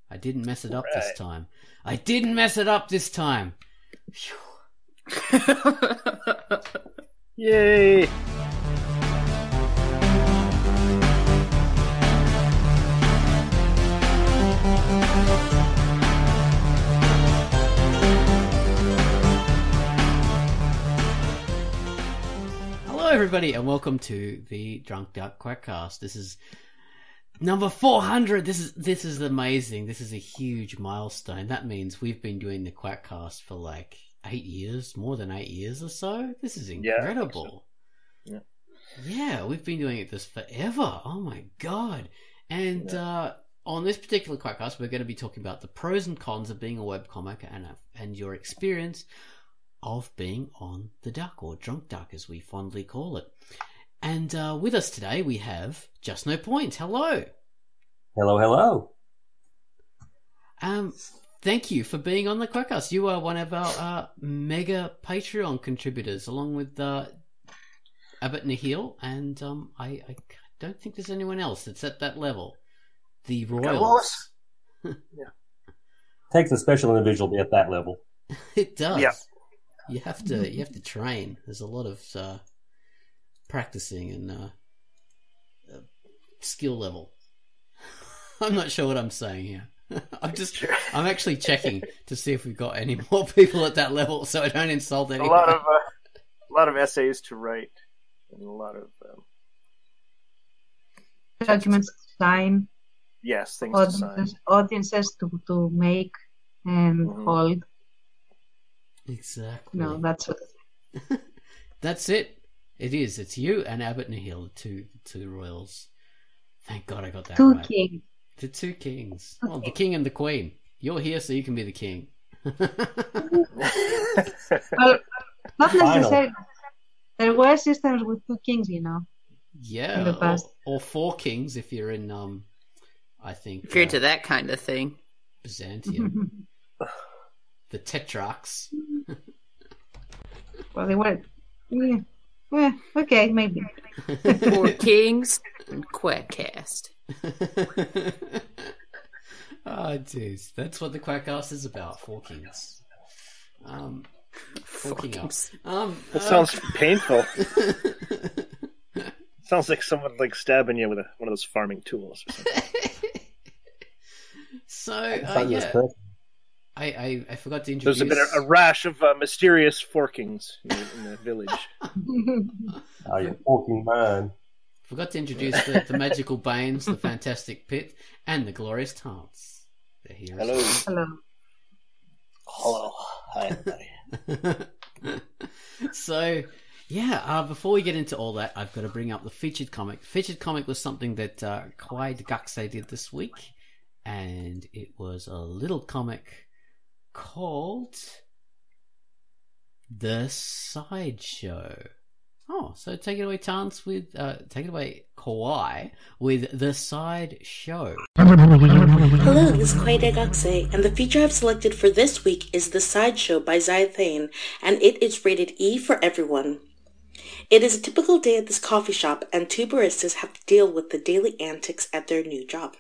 I didn't mess it up this time. I didn't mess it up this time. Yay! Hello, everybody, and welcome to the Drunk Duck Quackast. This is number 400. This is amazing. This is a huge milestone. That means we've been doing the Quackast for like 8 years, more than 8 years or so. This is incredible. Yeah, we've been doing it this forever. Oh my god! And on this particular Quackast, we're going to be talking about the pros and cons of being a webcomic and your experience of being on the duck, or drunk duck as we fondly call it. And with us today we have Just No Point. Hello. Hello. Thank you for being on the Quackast. You are one of our mega Patreon contributors, along with Abbott Nihil, and I don't think there's anyone else that's at that level. The Royals. Takes a special individual to be at that level. It does. Yeah. You have to train. There's a lot of practicing and skill level. I'm not sure what I'm saying here. I'm actually checking to see if we've got any more people at that level, so I don't insult anyone. A lot of essays to write, and a lot of documents to sign. Yes, things to sign. Audiences to make and hold. Exactly. No, that's it. That's it. It is. It's you and Abbott Nihil, the two royals. Thank God I got that right. Kings. The two kings. Okay. Well, the king and the queen. You're here so you can be the king. Well, not necessarily. There were systems with two kings, you know. Yeah. In the past. Or four kings if you're in, I think... If you're into that kind of thing. Byzantium. The tetrarchs. Well, they were... Yeah, okay, maybe. Four kings and Quackast. Oh, jeez. That's what the Quackast is about. Four kings. Four kings. That sounds painful. Sounds like someone stabbing you with one of those farming tools or something. So, I forgot to introduce... There's been a rash of mysterious forkings in the village. Oh, you're forking mine. Forgot to introduce the magical Banes, the fantastic Pit, and the glorious Tarts. They're here. Hello. Hello. Hi, everybody. So, before we get into all that, I've got to bring up the featured comic. The featured comic was something that Quackast did this week, and it was a little comic called The Sideshow. Oh, so take it away, Tance, take it away, Kawaii, with The Sideshow. Hello, this is Quackast, and the feature I've selected for this week is The Sideshow by Zythane, and it is rated E for everyone. It is a typical day at this coffee shop, and two baristas have to deal with the daily antics at their new job.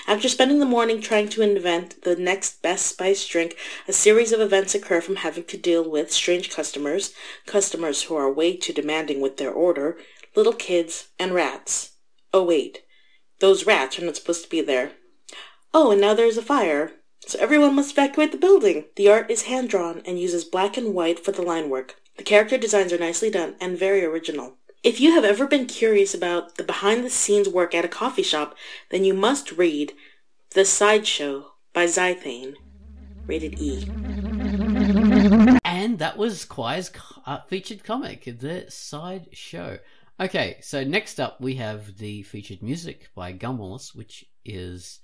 After spending the morning trying to invent the next best spiced drink, a series of events occur, from having to deal with strange customers who are way too demanding with their order, little kids, and rats. Oh wait, those rats are not supposed to be there. Oh, and now there's a fire, so everyone must evacuate the building. The art is hand-drawn and uses black and white for the line work. The character designs are nicely done and very original. If you have ever been curious about the behind-the-scenes work at a coffee shop, then you must read The Sideshow by Zythane, rated E. And that was Quai's featured comic, The Sideshow. Okay, so next up we have the featured music by Gumwallis, which is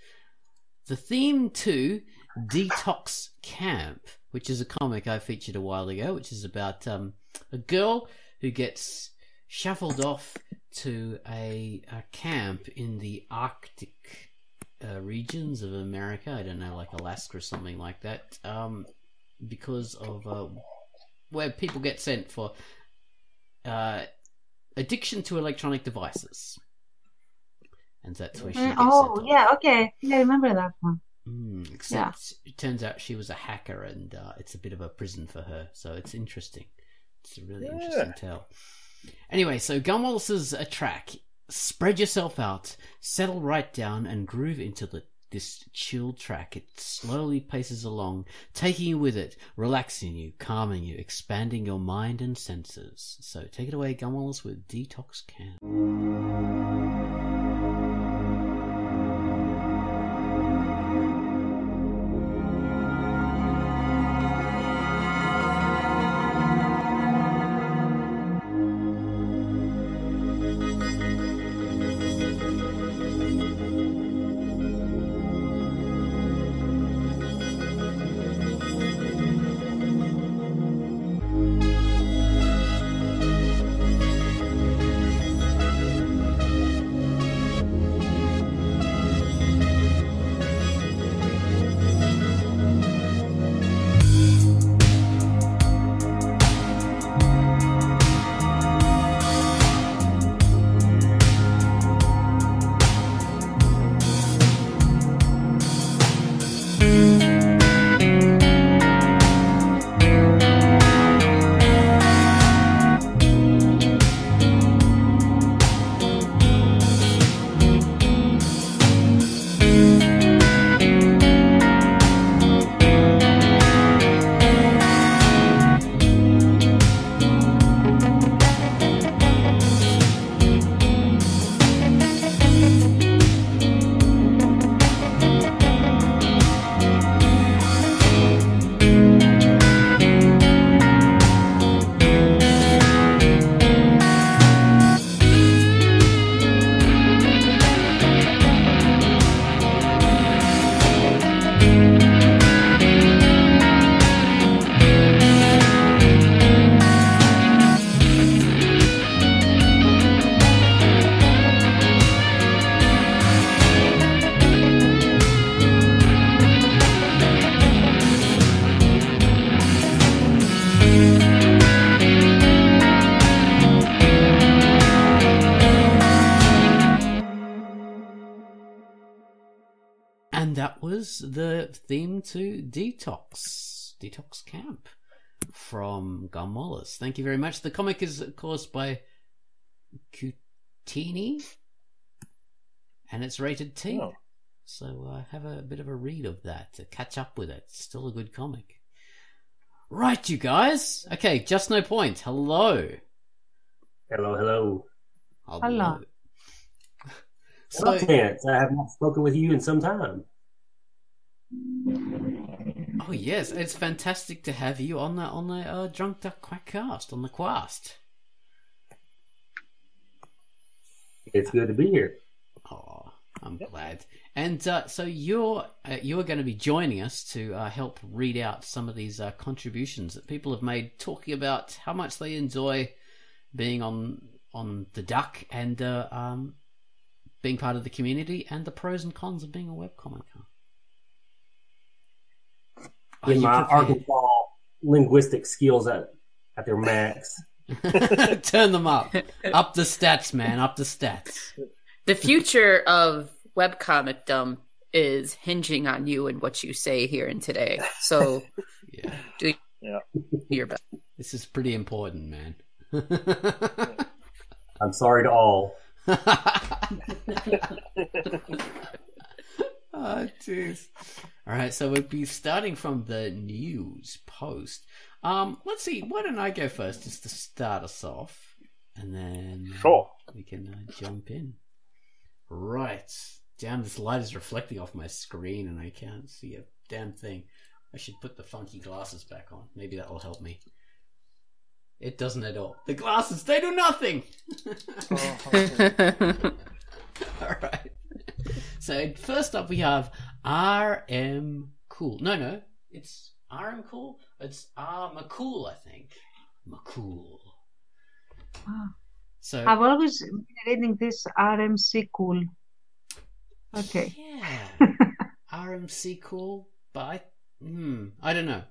the theme to Detox Camp, which is a comic I featured a while ago, which is about a girl who gets shuffled off to a camp in the Arctic regions of America. I don't know, like Alaska or something like that, because of where people get sent for addiction to electronic devices. And that's where she gets sent off. Yeah, okay. I remember that one. Except it turns out she was a hacker, and it's a bit of a prison for her. So it's interesting. It's a really interesting tale. Anyway, so Gunwallace's track. Spread yourself out, settle right down, and groove into this chill track. It slowly paces along, taking you with it, relaxing you, calming you, expanding your mind and senses. So take it away, Gunwallace, with Detox Can. And that was the theme to Detox Camp from Gunwallace. Thank you very much. The comic is, of course, by Cutini, and it's rated T. Oh. So have a bit of a read of that to catch up with it. It's still a good comic. Right, you guys. Okay, Just No Point. Hello. Hello. Hello. So, Terrence, I have not spoken with you in some time. Oh yes, it's fantastic to have you on the Drunk Duck Quackast on the Quast. It's good to be here. Oh, I'm glad. And so you're going to be joining us to help read out some of these contributions that people have made, talking about how much they enjoy being on the Duck and being part of the community, and the pros and cons of being a webcomic. In my Arkansas linguistic skills at their max. Turn them up. Up the stats, man. Up the stats. The future of webcomicdom is hinging on you and what you say here and today. So do your best. This is pretty important, man. I'm sorry to all. Oh, jeez. All right, so we'll be starting from the news post. Let's see. Why don't I go first, just to start us off, and then we can jump in. Right. Damn, this light is reflecting off my screen, and I can't see a damn thing. I should put the funky glasses back on. Maybe that will help me. It doesn't at all. The glasses, they do nothing. All right. So first up we have RM Cool. No, it's RM Cool. It's McCool, I think. McCool. Wow. So I've always been reading this RMC Cool. Okay. Yeah. RMC Cool, but I don't know.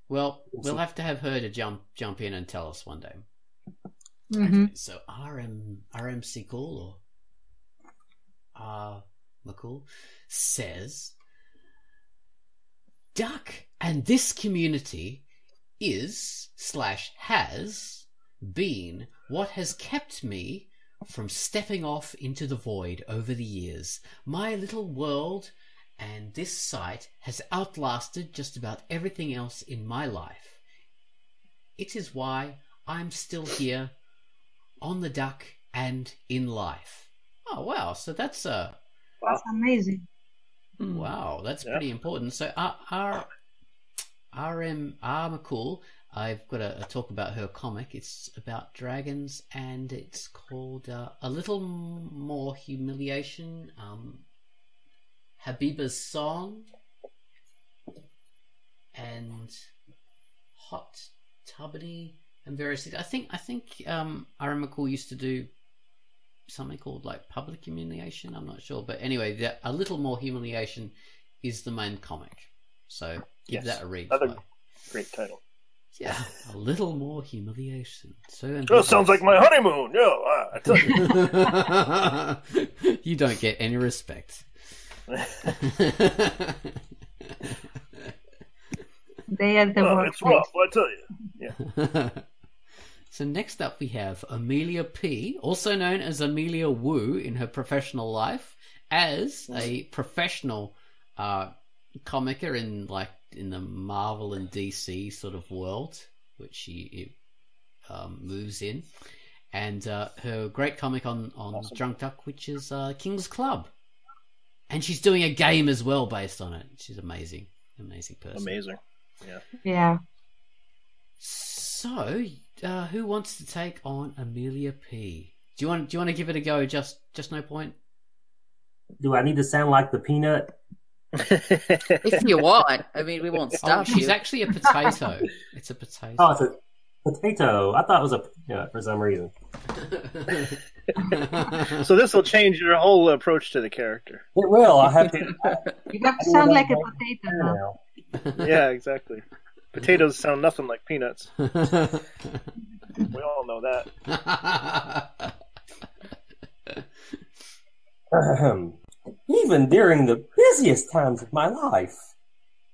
Well, we'll have to have her to jump in and tell us one day. Mm-hmm. Okay, so RMC Cool or McCool says, Duck and this community has been what has kept me from stepping off into the void over the years. My little world and this site has outlasted just about everything else in my life. It is why I'm still here on the Duck and in life. Oh, wow. So that's That's amazing. Wow, that's pretty important. So RM McCool, I've got to talk about her comic. It's about dragons, and it's called A Little More Humiliation, Habiba's Song, and Hot Tubbany, and various things. I think RM McCool used to do something called like Public Humiliation. I'm not sure, but anyway, A Little More Humiliation is the main comic. So give that a read. Another great title. Yeah, A Little More Humiliation. So sounds like my honeymoon. Yeah, I tell you. You don't get any respect. They are the worst. It's rough, I tell you. Yeah. So next up we have Amelia P., also known as Amelia Wu in her professional life, as a professional comicer in the Marvel and DC sort of world, which she moves in, and her great comic on awesome. Drunk Duck, which is King's Club, and she's doing a game as well based on it. She's amazing person. Amazing, yeah. So, who wants to take on Amelia P? Do you want to give it a go? Just no point. Do I need to sound like the peanut? If you want, I mean, we won't stop you. She's actually a potato. It's a potato. Oh, it's a potato. I thought it was a peanut for some reason. So this will change your whole approach to the character. It will. I have to. You have to sound like a potato now. Yeah, exactly. Potatoes sound nothing like peanuts. We all know that. Even during the busiest times of my life,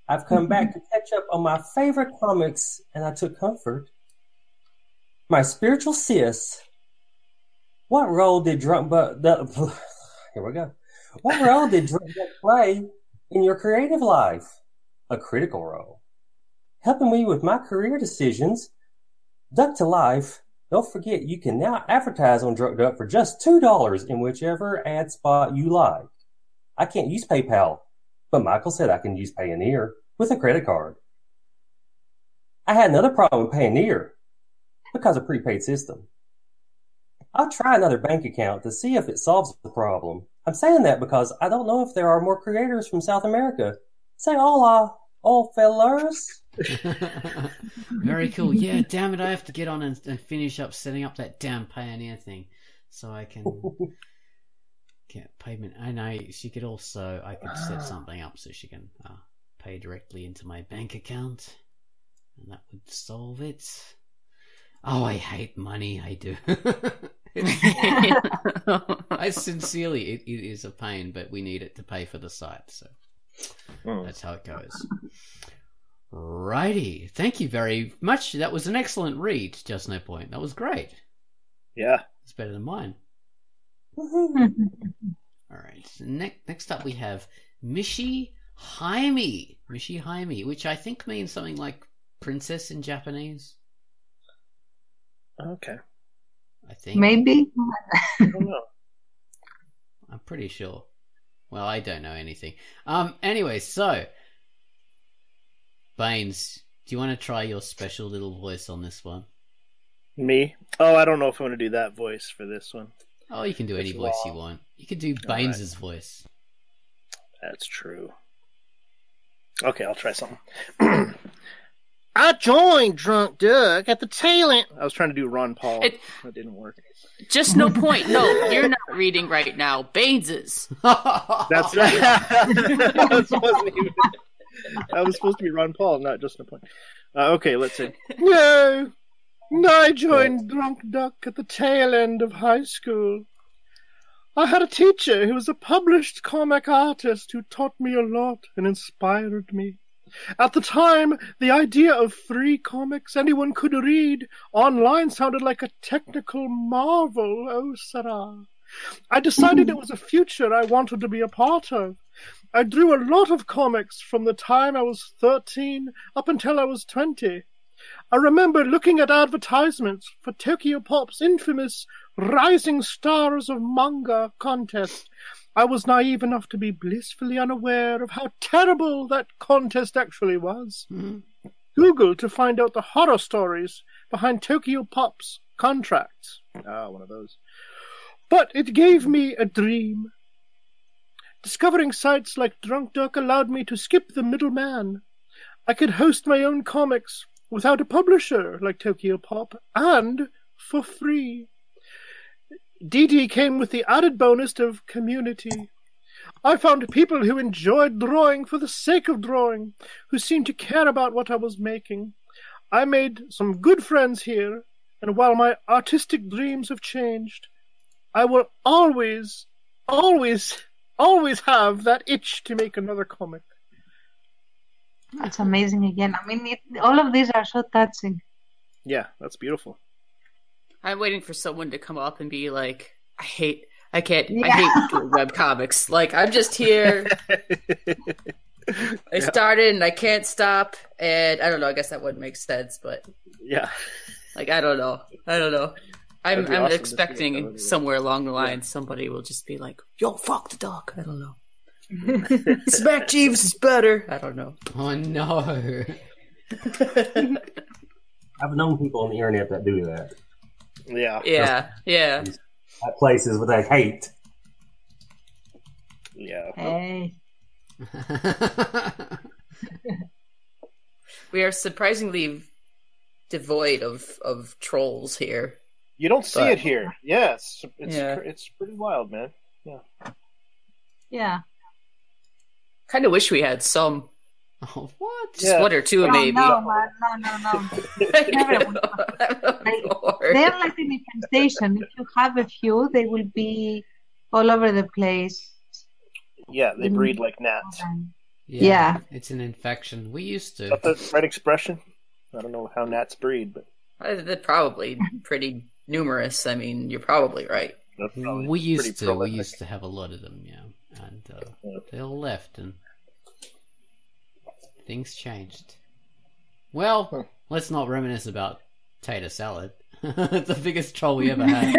I've come back to catch up on my favorite comics, and I took comfort. My spiritual sis. What role did Drunk Buck... Here we go. What role did Drunk Buck play in your creative life? A critical role. Helping me with my career decisions. Duck to Life. Don't forget, you can now advertise on Drunk Duck for just $2 in whichever ad spot you like. I can't use PayPal, but Michael said I can use Payoneer with a credit card. I had another problem with Payoneer because of prepaid system. I'll try another bank account to see if it solves the problem. I'm saying that because I don't know if there are more creators from South America. Say hola, old fellers. Very cool. Yeah, damn it, I have to get on and finish up setting up that damn Payoneer thing so I can get payment. I know I could set something up so she can pay directly into my bank account, and that would solve it. Oh, I hate money. I do. I sincerely, it is a pain, but we need it to pay for the site, so that's how it goes. Righty. Thank you very much. That was an excellent read, Just No Point. That was great. Yeah. It's better than mine. All right. So next up we have Mishi Haimi. Mishi Haimi, which I think means something like princess in Japanese. Okay. I think. Maybe. I don't know. I'm pretty sure. Well, I don't know anything. Anyway, so Baines, do you want to try your special little voice on this one? Me? Oh, I don't know if I want to do that voice for this one. Oh, you can do any voice you want. You can do Baines's voice. That's true. Okay, I'll try something. I joined Drunk Duck at the tail end. I was trying to do Ron Paul. It didn't work. Just no point. No, you're not reading right now. Baines's. That's right. That was supposed to be Ron Paul, not just no point. Okay, let's see. No, I joined Drunk Duck at the tail end of high school. I had a teacher who was a published comic artist who taught me a lot and inspired me. At the time, the idea of free comics anyone could read online sounded like a technical marvel, oh Sarah. I decided it was a future I wanted to be a part of. I drew a lot of comics from the time I was 13 up until I was 20. I remember looking at advertisements for Tokyo Pop's infamous Rising Stars of Manga contest. I was naive enough to be blissfully unaware of how terrible that contest actually was. Google to find out the horror stories behind Tokyo Pop's contracts. One of those. But it gave me a dream. Discovering sites like Drunk Duck allowed me to skip the middleman. I could host my own comics without a publisher like Tokyo Pop, and for free. DD came with the added bonus of community. I found people who enjoyed drawing for the sake of drawing, who seemed to care about what I was making. I made some good friends here, and while my artistic dreams have changed, I will always, always, always have that itch to make another comic. That's amazing again. I mean, all of these are so touching. Yeah, that's beautiful. I'm waiting for someone to come up and be like, I hate doing webcomics. Like, I'm just here. I started and I can't stop. And I don't know, I guess that wouldn't make sense, but yeah. Like, I don't know. I'm awesome expecting somewhere along the line somebody will just be like, yo, fuck the dog. I don't know. Smack Jeeves is better. I don't know. Oh no. I've known people on the internet that do that. Yeah. At places where they hate. Yeah. Hey. We are surprisingly devoid of trolls here. You don't see it here. Yes, it's pretty wild, man. Yeah. Kind of wish we had some. Oh, what? Just one or two, maybe. No. They're like an infestation. If you have a few, they will be all over the place. Yeah, they breed like gnats. Yeah. It's an infection. We used to. Is that the right expression? I don't know how gnats breed, but They're probably pretty numerous. I mean, you're probably right. We used to have a lot of them, and they all left, and things changed. Well, let's not reminisce about tater salad. It's the biggest troll we ever had.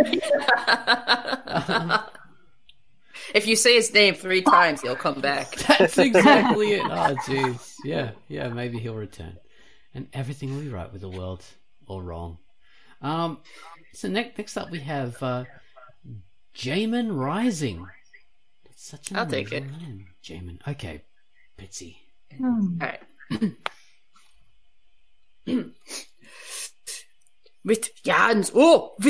If you say his name 3 times, he'll come back. That's exactly it. Oh, jeez. Yeah, maybe he'll return. And everything will be right with the world, or wrong. So next up we have Jamin Rising. That's such an I'll take it. name. Jamin. Okay, Bitsy. Alright. With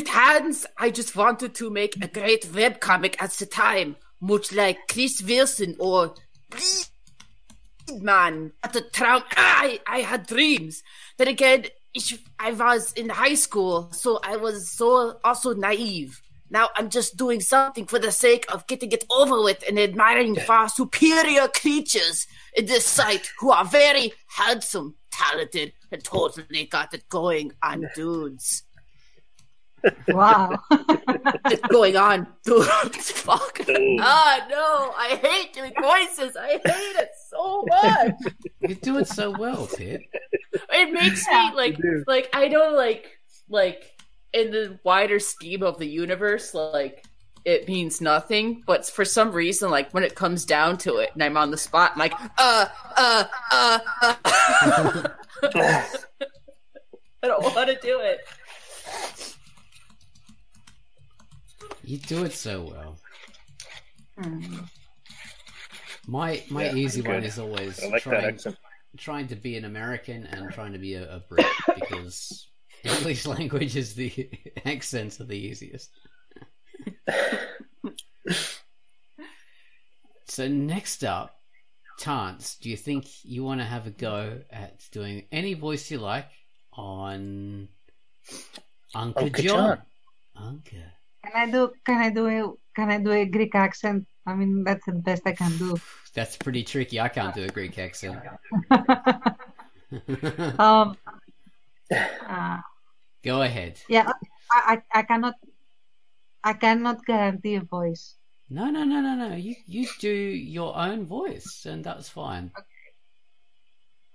hands, I just wanted to make a great webcomic at the time, much like Chris Wilson or Man. At the time, I had dreams. Then again, I was in high school, so I was so also naive. Now I'm just doing something for the sake of getting it over with and admiring far superior creatures in this site who are very handsome, talented, and totally got it going on dudes. Wow. It's going on dudes. Fuck. Ah, no. I hate doing voices. I hate it so much. You do it so well, Pip. It makes me like I know like in the wider scheme of the universe, like it means nothing, but for some reason, like when it comes down to it and I'm on the spot, I'm like, I don't want to do it. You do it so well. My easy one is always trying to be an American and trying to be a Brit, because English language is the accents are the easiest. So next up, Tance, do you think you want to have a go at doing any voice you like on Uncle John? Uncle. Can I do a Greek accent? I mean, that's the best I can do. That's pretty tricky. I can't do a Greek accent. Go ahead. Yeah, I cannot guarantee a voice. No. You do your own voice, and that's fine.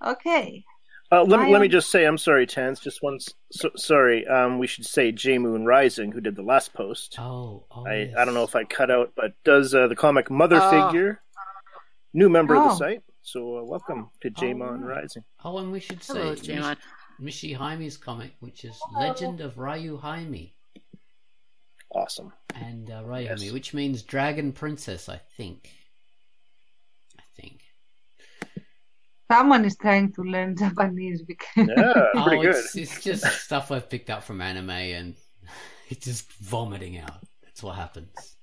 Okay. Let me just say, I'm sorry, Tans. Just once. Sorry. We should say J Moon Rising, who did the last post. Yes. I don't know if I cut out, but does the comic Mother Figure, new member of the site. So welcome to J Moon Rising. Oh, and we should Hello, say J-Mon. Mishi Jaime's comic, which is Legend of Ryu Jaime. Awesome. And Ryomi, which means Dragon Princess, I think. Someone is trying to learn Japanese because pretty good. It's just stuff I've picked up from anime, and it's just vomiting out. That's what happens.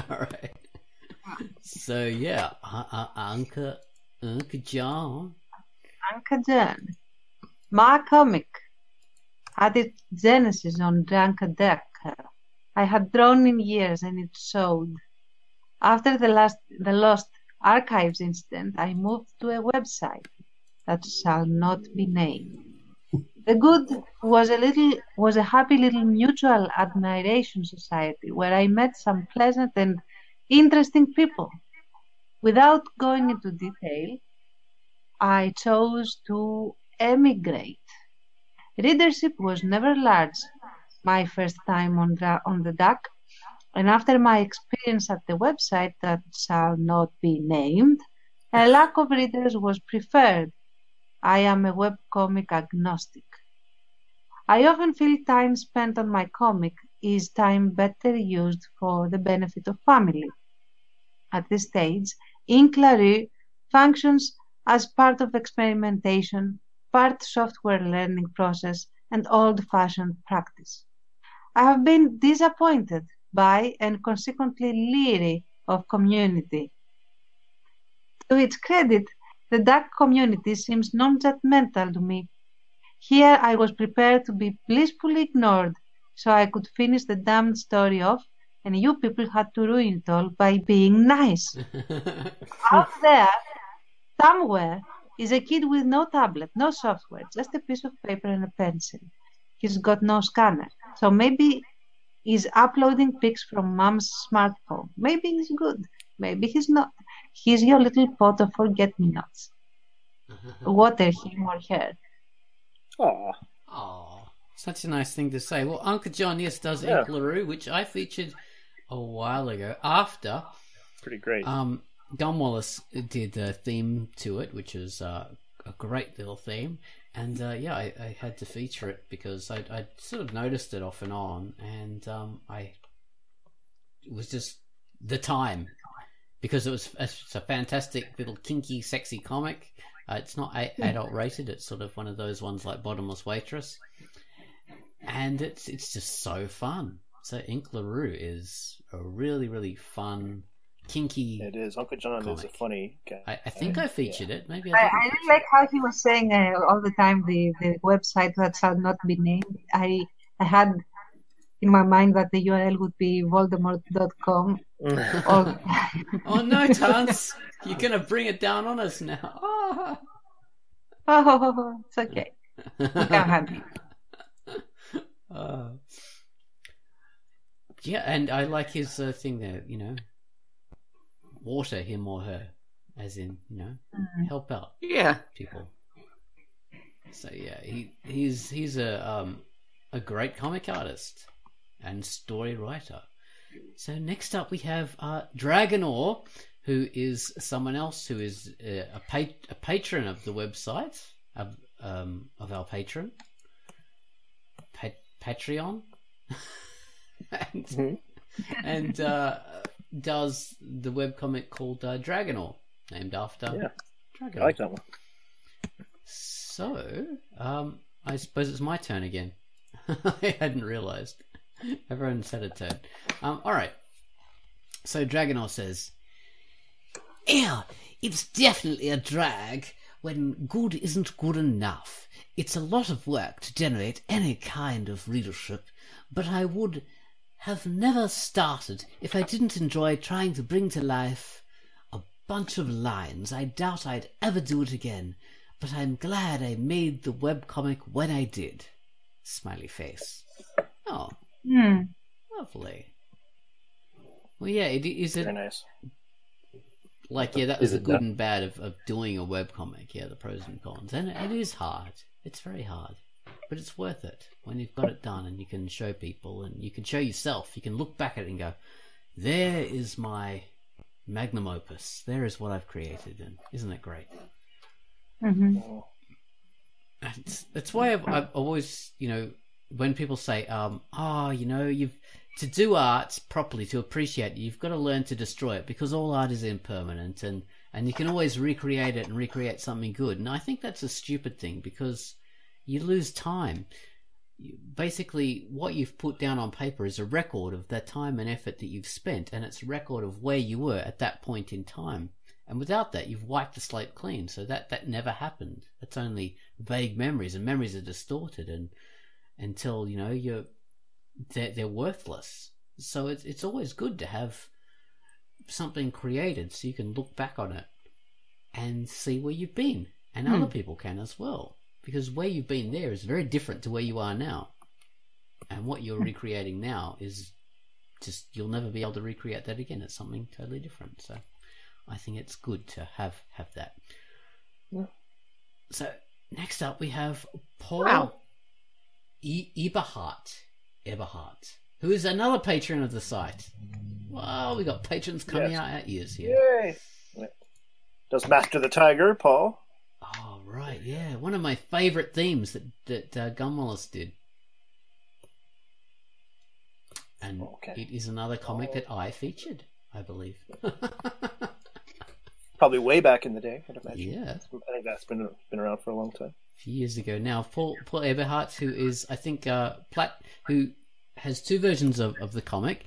All right. So yeah, Uncle John. Uncle John. My comic had its genesis on Drunk Decker. I had drawn in years and it showed. After the Lost Archives incident, I moved to a website that shall not be named. The good was a happy little mutual admiration society where I met some pleasant and interesting people. Without going into detail, I chose to emigrate. Readership was never large my first time on the duck, and after my experience at the website that shall not be named, a lack of readers was preferred. I am a webcomic agnostic. I often feel time spent on my comic is time better used for the benefit of family. At this stage, Ink LaRue functions as part of experimentation, part software learning process, and old-fashioned practice. I have been disappointed by and consequently leery of community. To its credit, the duck community seems non-judgmental to me. Here I was prepared to be blissfully ignored so I could finish the damned story off, and you people had to ruin it all by being nice. Out there, somewhere, is a kid with no tablet, no software, just a piece of paper and a pencil. He's got no scanner, so maybe he's uploading pics from mom's smartphone. Maybe he's good, maybe he's not. He's your little pot of forget-me-nots. Water him or her. Aww. Such a nice thing to say. Well, Uncle John, yes, does Ink LaRue, which I featured a while ago after. Pretty great. Don Wallace did a theme to it, which is a great little theme. And I had to feature it because I sort of noticed it off and on. And it was just the time. Because it's a fantastic little kinky, sexy comic. It's not adult rated. It's sort of one of those ones like Bottomless Waitress. And it's just so fun. So Ink LaRue is a really, really fun, kinky. It is. Uncle John comic. Is a funny guy. I think I featured it. Maybe I really like how he was saying all the time the website that shall not be named. I had in my mind that the URL would be voldemort.com. Oh no, Tans! You're gonna bring it down on us now. Oh, it's okay. We can have it. Yeah, and I like his thing there. Water him or her, as in help out. Yeah, people. So yeah, he's a great comic artist and story writer. So next up we have Dragonor, who is someone else who is a patron of the website, of our patron, Patreon, and does the webcomic called Dragonor, named after Dragonor. I like that one. So, I suppose it's my turn again. I hadn't realised. Everyone's had a turn. Alright. So Dragonor says, "Yeah, it's definitely a drag when good isn't good enough. It's a lot of work to generate any kind of readership. but I would have never started if I didn't enjoy trying to bring to life a bunch of lines. I doubt I'd ever do it again, but I'm glad I made the webcomic when I did. Smiley face. Oh, lovely. Well, yeah, is it Very nice. like, yeah, that was the good and bad of doing a webcomic, yeah, the pros and cons. And it is hard. It's very hard. But it's worth it when you've got it done and you can show people and you can show yourself. You can look back at it and go, there is my magnum opus. There is what I've created. And isn't it great? Mm-hmm. That's why I've always, when people say, to do art properly, to appreciate it, you've got to learn to destroy it, because all art is impermanent and you can always recreate it and recreate something good. And I think that's a stupid thing, because you lose time. Basically, what you've put down on paper is a record of the time and effort that you've spent, and it's a record of where you were at that point in time. And without that, you've wiped the slate clean. So that never happened. It's only vague memories, and memories are distorted, and until they're worthless. So it's always good to have something created so you can look back on it and see where you've been, and other people can as well, because where you've been there is very different to where you are now, and what you're recreating now is just, you'll never be able to recreate that again. It's something totally different. So I think it's good to have that. So next up we have Paul Eberhardt, who is another patron of the site. Wow, we got patrons coming out our ears here. Yay! Does Master the Tiger, Paul? Oh, right, yeah. One of my favourite themes that Gunwallis did. And it is another comic that I featured, I believe. Probably way back in the day, I'd imagine. Yeah. I think that's been around for a long time. A few years ago. Now, Paul Eberhardt, who is, I think, who has two versions of the comic.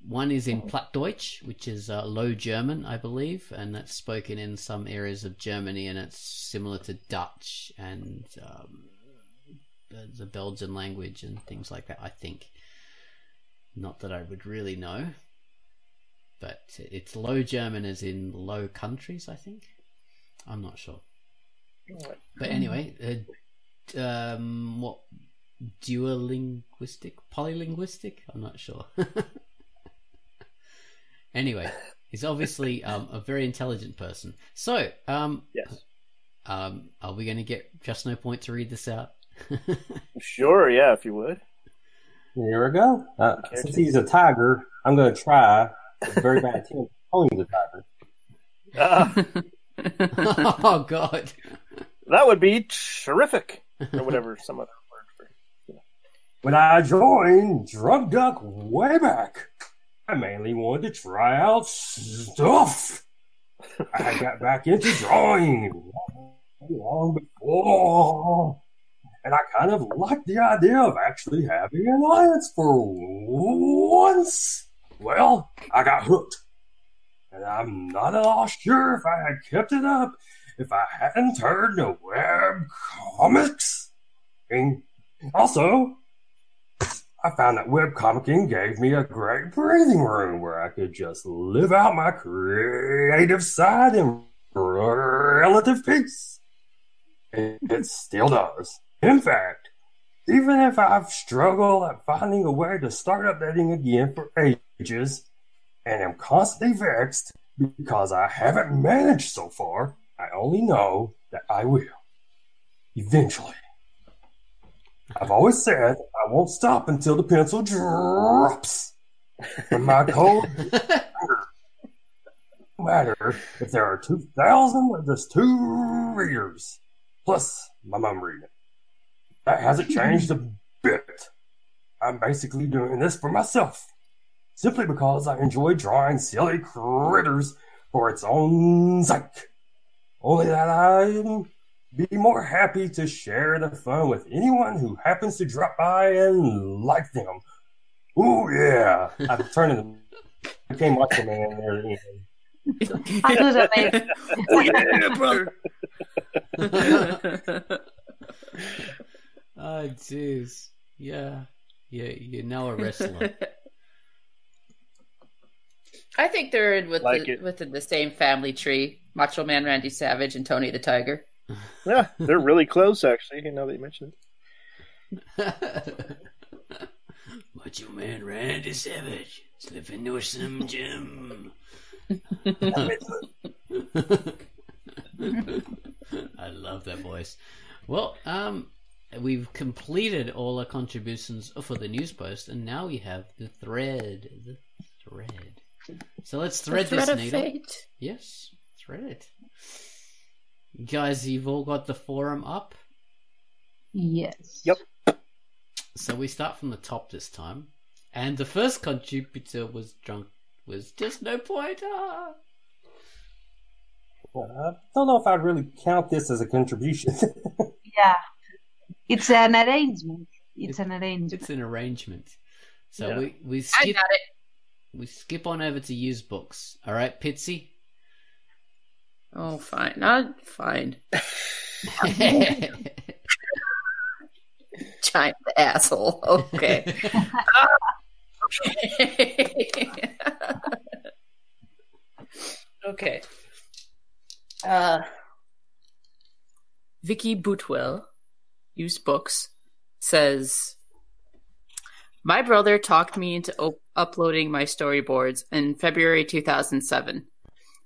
One is in Plattdeutsch, which is Low German, I believe, and that's spoken in some areas of Germany, and it's similar to Dutch and the Belgian language and things like that, I think. Not that I would really know, but it's Low German as in Low Countries, I think. I'm not sure. But anyway, what duolinguistic, polylinguistic? I'm not sure. Anyway, he's obviously a very intelligent person. So, yes. Are we going to get Just No Point to read this out? Sure, yeah, if you would. Here we go. Since he's a tiger, I'm going to try a very bad attempt calling him the tiger. Oh, God. That would be terrific. Or whatever, some other word for. When I joined Drunk Duck way back, I mainly wanted to try out stuff. I got back into drawing long before, and I kind of liked the idea of actually having an audience for once. Well, I got hooked, and I'm not at all sure if I had kept it up if I hadn't turned to web comics. And also, I found that webcomicking gave me a great breathing room where I could just live out my creative side in relative peace. It still does. In fact, even if I've struggled at finding a way to start updating again for ages, and am constantly vexed because I haven't managed so far, I only know that I will. Eventually. I've always said I won't stop until the pencil drops from my cold finger. No matter if there are 2,000 or just 2 readers, plus my mom reading it. That hasn't changed a bit. I'm basically doing this for myself, simply because I enjoy drawing silly critters for its own sake. Only that I'm be more happy to share the fun with anyone who happens to drop by and like them. Ooh, yeah. I've turned into became Macho Man there at the end. That was amazing. Oh, yeah, brother. Oh, jeez. Yeah. You're now a wrestler. I think they're in within the same family tree. Macho Man Randy Savage and Tony the Tiger. Yeah, they're really close, actually, now that you mention it. Macho Man Randy Savage slipping into some gym. I love that voice. Well, we've completed all our contributions for the news post, and now we have the thread. So let's thread this needle. Fate. Yes, thread it. Guys, you've all got the forum up? Yes. Yep. So we start from the top this time. And the first contributor was just no pointer. I don't know if I'd really count this as a contribution. Yeah. It's an arrangement. It's an arrangement. So Yeah. we I skip got it. we skip on over to used books. All right, Pitsy? Oh, fine. Not fine. Giant asshole. Okay. Okay. Vicky Bootwell, used books, says, my brother talked me into uploading my storyboards in February 2007.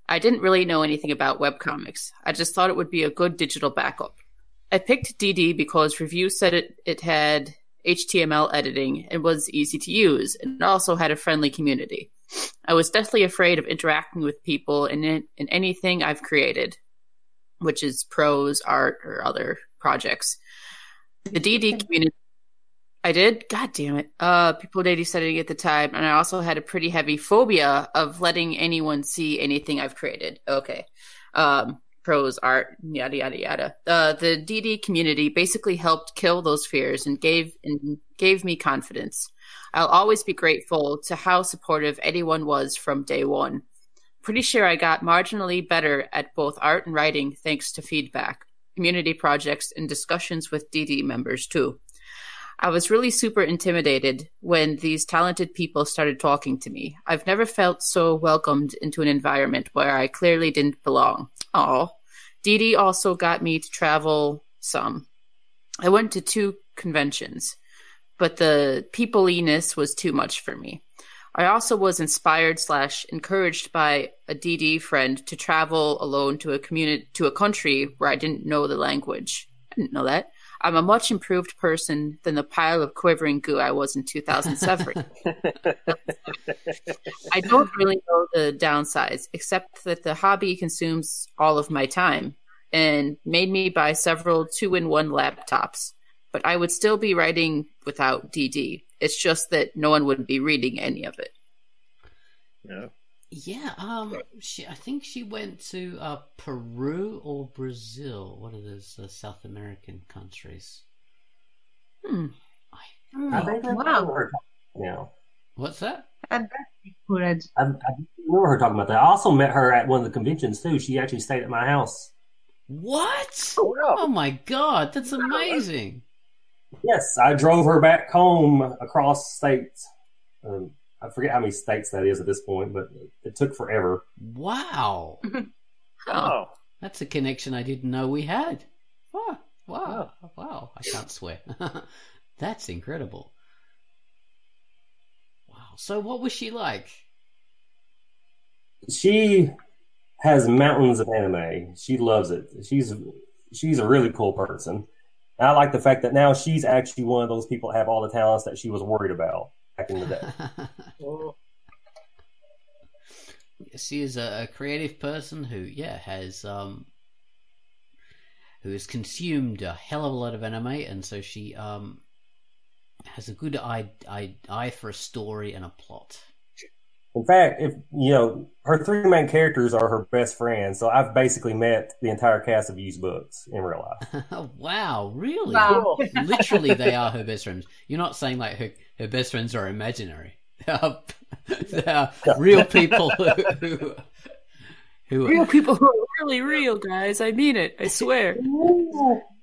I didn't really know anything about webcomics. I just thought it would be a good digital backup. I picked DD because reviews said it had HTML editing and was easy to use, and also had a friendly community. I was deathly afraid of interacting with people in anything I've created, which is prose, art, or other projects. The DD community... I did? God damn it. People were studying at the time, and I also had a pretty heavy phobia of letting anyone see anything I've created. Okay. Prose, art, yada, yada, yada. The DD community basically helped kill those fears and gave me confidence. I'll always be grateful to how supportive anyone was from day one. Pretty sure I got marginally better at both art and writing thanks to feedback, community projects, and discussions with DD members too. I was really super intimidated when these talented people started talking to me. I've never felt so welcomed into an environment where I clearly didn't belong. Aw. DD also got me to travel some. I went to 2 conventions, but the people-iness was too much for me. I also was inspired/encouraged by a DD friend to travel alone to a country where I didn't know the language. I didn't know that. I'm a much improved person than the pile of quivering goo I was in 2007. I don't really know the downsides, except that the hobby consumes all of my time and made me buy several 2-in-1 laptops. But I would still be writing without DD. It's just that no one would be reading any of it. Yeah. Yeah, I think she went to Peru or Brazil. One of those South American countries. I think I Wow. remember her now. What's that? And that's courage. I remember her talking about that. I also met her at one of the conventions too. She actually stayed at my house. What? Oh, wow. Oh my god, that's amazing. Yes, I drove her back home across states. I forget how many states that is at this point, but it took forever. Wow. Oh. That's a connection I didn't know we had. Wow. I can't swear. That's incredible. Wow. So what was she like? She has mountains of anime. She loves it. She's a really cool person. And I like the fact that now she's actually one of those people that have all the talents that she was worried about back in the day. She is a creative person who has consumed a hell of a lot of anime, and so she has a good eye for a story and a plot. In fact, her 3 main characters are her best friends, so I've basically met the entire cast of used books in real life. Wow, really? Wow. Literally, they are her best friends. You're not saying like her best friends are imaginary. They are real people who Real people who are really real, guys. I mean it. I swear.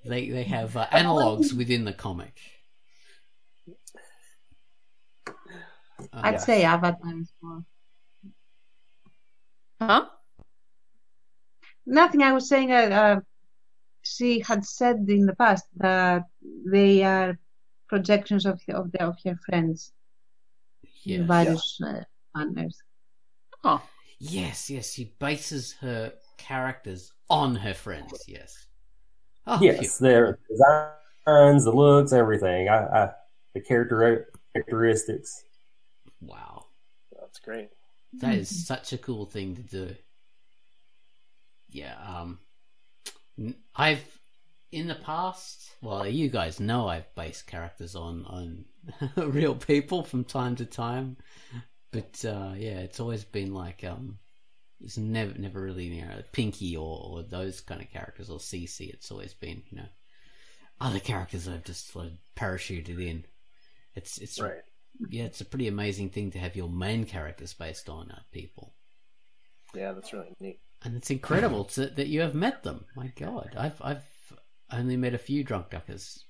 they have analogs within the comic. I'd say Avatar is more. Huh? Nothing. I was saying she had said in the past that they are projections of her friends in various manners. Oh. Yes, she bases her characters on her friends. Yes. Oh, yes, their designs, the looks, everything. The characteristics. Wow, that's great. That is such a cool thing to do. Yeah, I've in the past. Well, you guys know I've based characters on real people from time to time, but it's always been like it's never really Pinky or those kind of characters or Cece. It's always been other characters I've just sort of parachuted in. It's right. Yeah, it's a pretty amazing thing to have your main characters based on people. Yeah, that's really neat. And it's incredible that you have met them. My God, I've only met a few drunk duckers.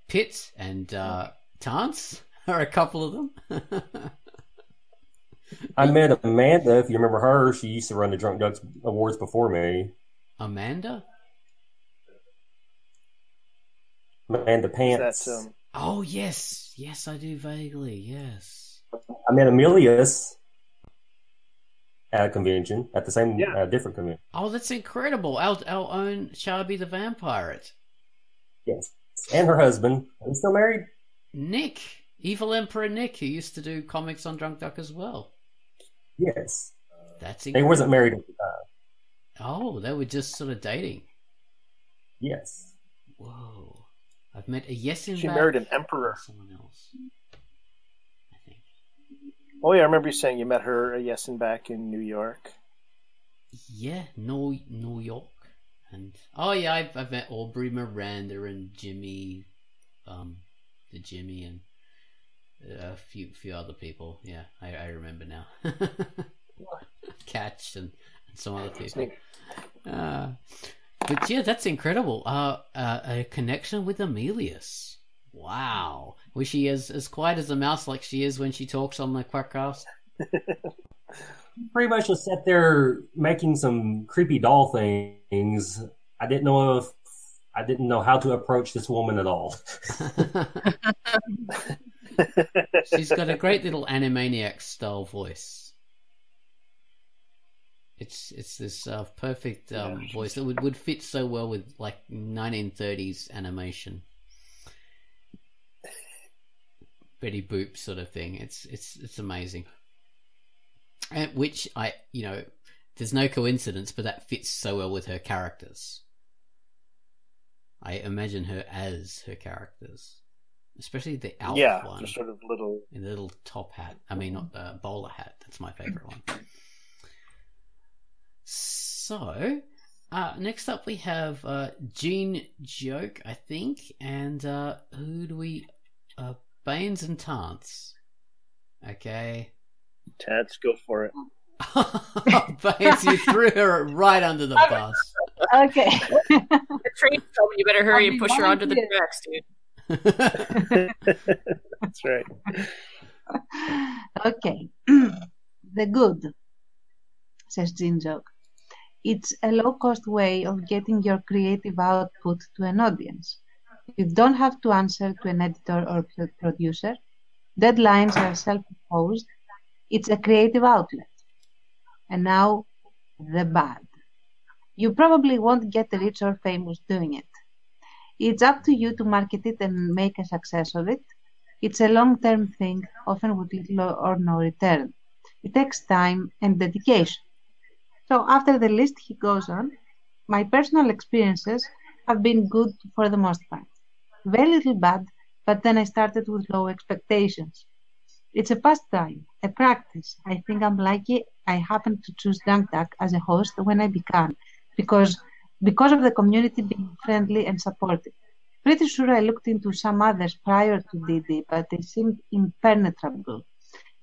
Pitt and Tance are a couple of them. I met Amanda, if you remember her. She used to run the Drunk Ducks Awards before me. Amanda Pants. Oh, yes, I do vaguely, yes. I met Emilius at a convention, at the same, different convention. Oh, that's incredible. Our own Sharby the Vampire. Yes. And her husband. Are they still married? Nick. Evil Emperor Nick, who used to do comics on Drunk Duck as well. Yes. That's They incredible. wasn't married at the time. Oh, they were just sort of dating. Yes. Whoa. I've met a Yesin. She married an emperor. Someone else, I think. Oh yeah, I remember you saying you met her a Yesin back in New York. Yeah, New York, and I've met Aubrey Miranda and Jimmy, the Jimmy and a few other people. Yeah, I remember now. Catch and some other people. But yeah, that's incredible. A connection with Emilius. Wow. Was she as quiet as a mouse like she is when she talks on the Quackast? Pretty much just sat there making some creepy doll things. I didn't know how to approach this woman at all. She's got a great little Animaniacs style voice. It's this perfect voice that would fit so well with like 1930s animation, Betty Boop sort of thing. It's amazing, and which there's no coincidence, but that fits so well with her characters. I imagine her as her characters, especially the elf one. Just sort of little in the little top hat. I mean, not the bowler hat. That's my favorite one. So, next up we have Gene Joke, I think, and who do we... Baines and Tance. Okay. Tance, go for it. Baines, you threw her right under the bus. Okay. The train's coming. You better hurry and push her onto the tracks, dude. That's right. Okay. The good, says Gene Joke. It's a low-cost way of getting your creative output to an audience. You don't have to answer to an editor or producer. Deadlines are self-imposed. It's a creative outlet. And now, the bad. You probably won't get rich or famous doing it. It's up to you to market it and make a success of it. It's a long-term thing, often with little or no return. It takes time and dedication. So after the list, he goes on, my personal experiences have been good for the most part. Very little bad, but then I started with low expectations. It's a pastime, a practice. I think I'm lucky I happened to choose Drunk Duck as a host when I began, because of the community being friendly and supportive. Pretty sure I looked into some others prior to DD, but they seemed impenetrable,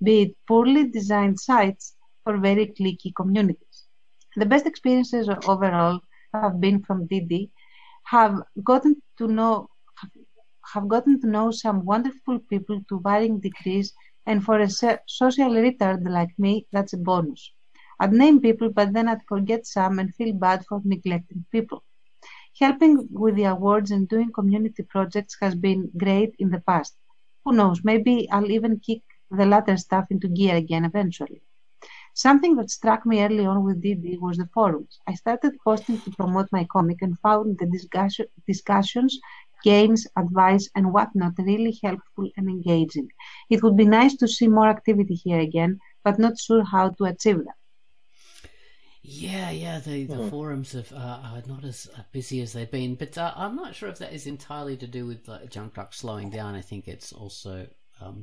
be it poorly designed sites or very cliquey communities. The best experiences overall have been from DD, have gotten to know have gotten to know some wonderful people to varying degrees, and for a social retard like me, that's a bonus. I'd name people, but then I'd forget some and feel bad for neglecting people. Helping with the awards and doing community projects has been great in the past. Who knows, maybe I'll even kick the latter stuff into gear again eventually. Something that struck me early on with DD was the forums. I started posting to promote my comic and found the discussions, games, advice, and whatnot really helpful and engaging. It would be nice to see more activity here again, but not sure how to achieve that. Yeah, the forums are not as busy as they've been, but I'm not sure if that is entirely to do with Junk Duck slowing down. I think it's also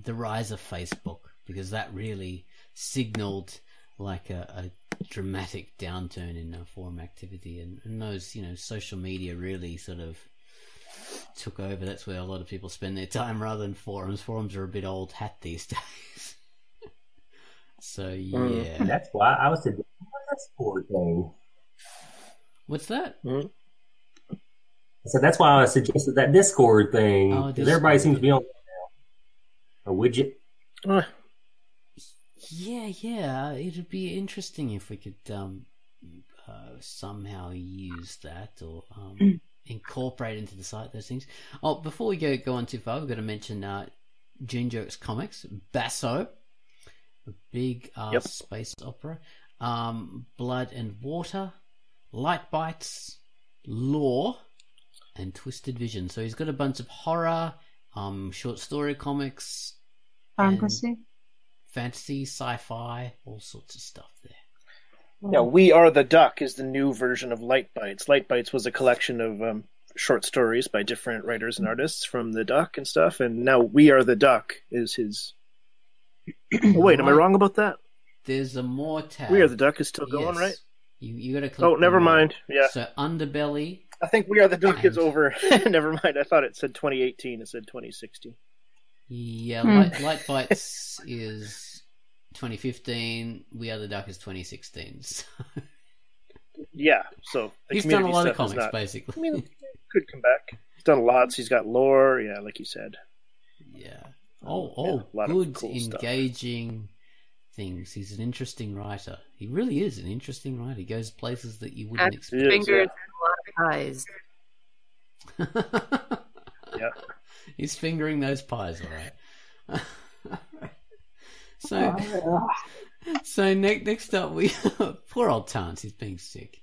the rise of Facebook, because that really signaled like a dramatic downturn in forum activity, and those, social media really sort of took over. That's where a lot of people spend their time rather than forums. Forums are a bit old hat these days. So yeah, that's why I was suggesting the Discord thing. What's that? So that's why I suggested that Discord thing, because everybody seems to be on a widget. Yeah, it'd be interesting if we could somehow use that or incorporate into the site those things. Oh, before we go on too far, we've got to mention Gene Jerks Comics, Basso, a big space opera, Blood and Water, Light Bites, Lore, and Twisted Vision. So he's got a bunch of horror, short story comics, fantasy, sci-fi, all sorts of stuff there. Yeah, We Are the Duck is the new version of Light Bites. Light Bites was a collection of short stories by different writers and artists from the Duck and stuff, and now We Are the Duck is his... Oh, wait, am I wrong about that? There's a more tab. We Are the Duck is still going, right? You got to click. Oh, never mind. Yeah. So Underbelly. I think We Are the Duck is over. Never mind. I thought it said 2018. It said 2016. Yeah, Light Bites is 2015. We Are the Duck is 2016. So. Yeah, so he's done a lot of comics, basically. I mean, could come back. He's done lots. He's got lore. Yeah, like you said. Yeah. Good, cool engaging things. He's an interesting writer. He really is an interesting writer. He goes places that you wouldn't expect. Fingers and a lot of eyes. Yeah. He's fingering those pies, all right. So next up, we poor old Tance. He's being sick.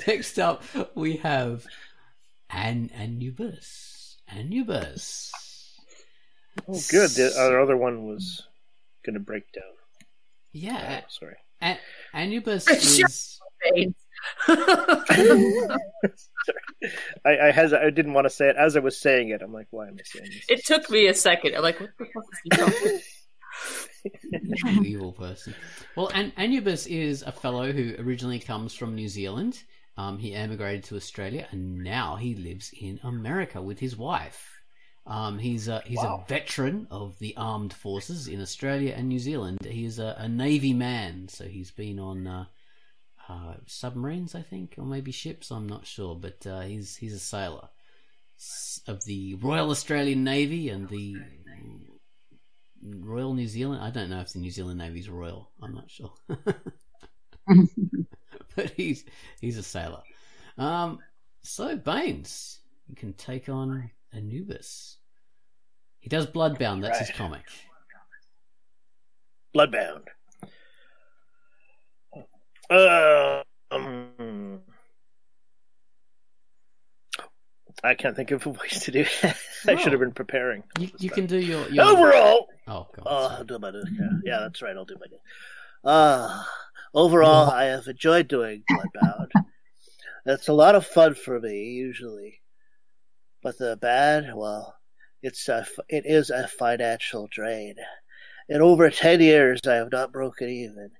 Next up, we have Anubis. Oh, good. Our other one was going to break down. Yeah. Sorry. Anubis is... I didn't want to say it. As I was saying it, I'm like, why am I saying this? It took me a second. I'm like, what the fuck is he talking? You evil person. Well, Anubis is a fellow who originally comes from New Zealand. He emigrated to Australia, and now he lives in America with his wife. He's a veteran of the armed forces in Australia and New Zealand. He's a Navy man, so he's been on submarines, I think, or maybe ships. I'm not sure, but he's a sailor of the Royal Australian Navy and the Royal New Zealand. I don't know if the New Zealand Navy's royal. I'm not sure. But he's a sailor. So Baines, you can take on Anubis. He does Bloodbound. That's his comic. Bloodbound. I can't think of a voice to do that. I should have been preparing. You can do your overall. Oh God. I'll do my yeah, that's right. I'll do my overall, I have enjoyed doing Bloodbound. It's a lot of fun for me usually, but the bad, well, it is a financial drain. In over 10 years, I have not broken even.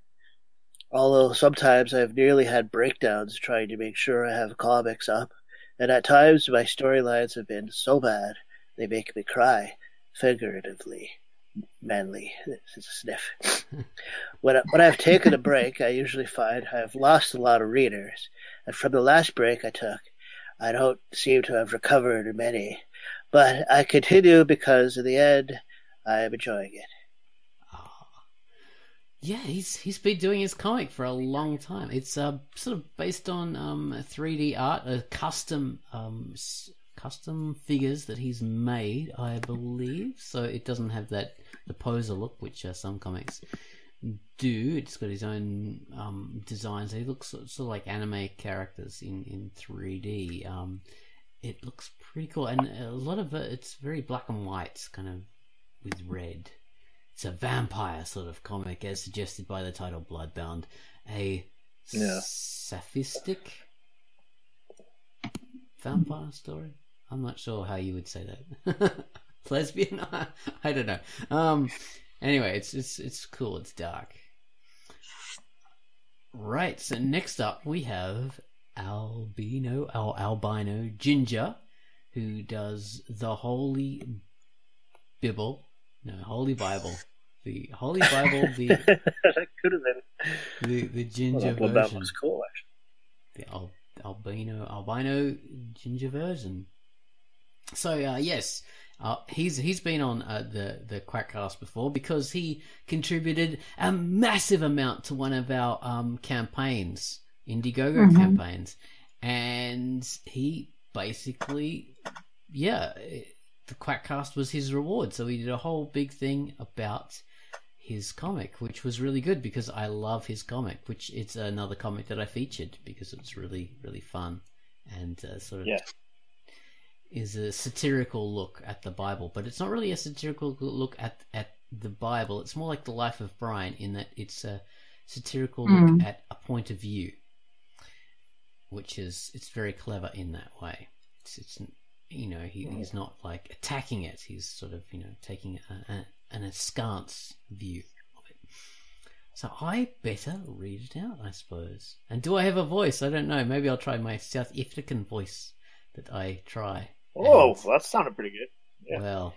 Although sometimes I've nearly had breakdowns trying to make sure I have comics up, and at times my storylines have been so bad they make me cry, figuratively. Manly, it's a sniff. When I've taken a break, I usually find I've lost a lot of readers, and from the last break I took, I don't seem to have recovered many. But I continue because in the end, I am enjoying it. Yeah, he's been doing his comic for a long time. It's sort of based on 3D art, custom figures that he's made, I believe. So it doesn't have the poser look, which some comics do. It's got his own designs. He looks sort of like anime characters in 3D. It looks pretty cool, and a lot of it's very black and white, kind of with red. It's a vampire sort of comic, as suggested by the title Bloodbound. A saphistic vampire story? I'm not sure how you would say that. Lesbian? I don't know. Anyway, it's cool. It's dark. Right, so next up we have albino Ginger, who does the Holy Bible. No, Holy Bible. The Holy Bible, that could have been the Ginger well, version. That was cool, actually. The albino Ginger version. So yes, he's been on the Quackast before because he contributed a massive amount to one of our campaigns, Indiegogo campaigns, and he basically, the Quackast was his reward. So he did a whole big thing about his comic, which was really good because I love his comic, which it's another comic that I featured because it's really, really fun and sort of is a satirical look at the Bible. But it's not really a satirical look at the Bible. It's more like the life of Brian in that it's a satirical look at a point of view, which is, it's very clever in that way. It's he's not like attacking it. He's sort of, taking an askance view of it. So I better read it out, I suppose. And do I have a voice? I don't know. Maybe I'll try my South African voice that I try. Oh, well, that sounded pretty good. Yeah. Well,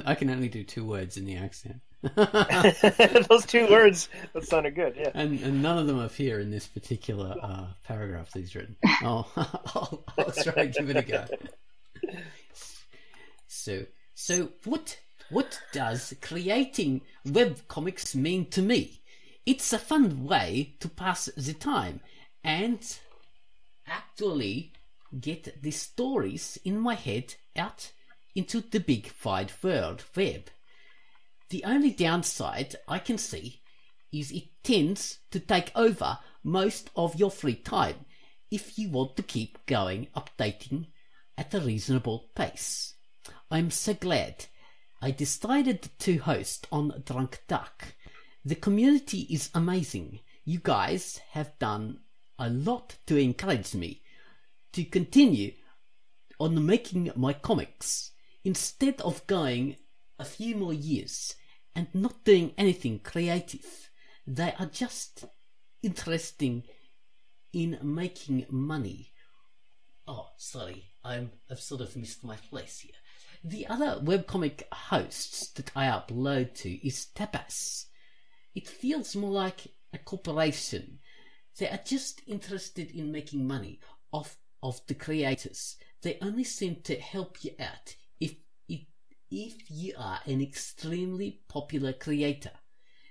I can only do 2 words in the accent. Those 2 words, that sounded good, yeah. And none of them appear in this particular paragraph that he's written. I'll try and give it a go. So what does creating webcomics mean to me? It's a fun way to pass the time and actually get the stories in my head out into the big wide world web. The only downside I can see is it tends to take over most of your free time if you want to keep going updating at a reasonable pace. I'm so glad I decided to host on Drunk Duck. The community is amazing. You guys have done a lot to encourage me to continue on making my comics instead of going a few more years and not doing anything creative. They are just interesting in making money. Oh, sorry, I've sort of missed my place here. The other webcomic hosts that I upload to is Tapas. It feels more like a corporation. They are just interested in making money off of the creators. They only seem to help you out if you are an extremely popular creator.